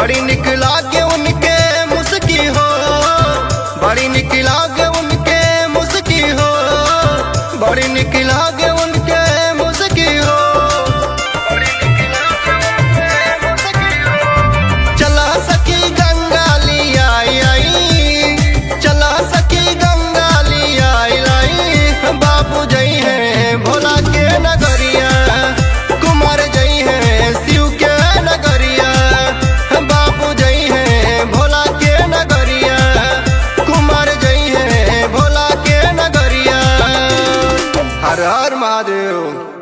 बड़ी निक लागे उनके मुस्की हो, बड़ी निक लागे उनके मुस्की हो, बड़ी निक लागे उनके मुस्की हो, बड़ी निक लागे उनके मुस्की हो। चला सकी गंगा ली आई, चला सकी गंगा ली आई, बाबू जई है भोला के नगरिया, कुमार जई है शिव के नगरिया, बाबू जई है भोला के नगरिया, कुमार जई है भोला के नगरिया। हर हर महादेव।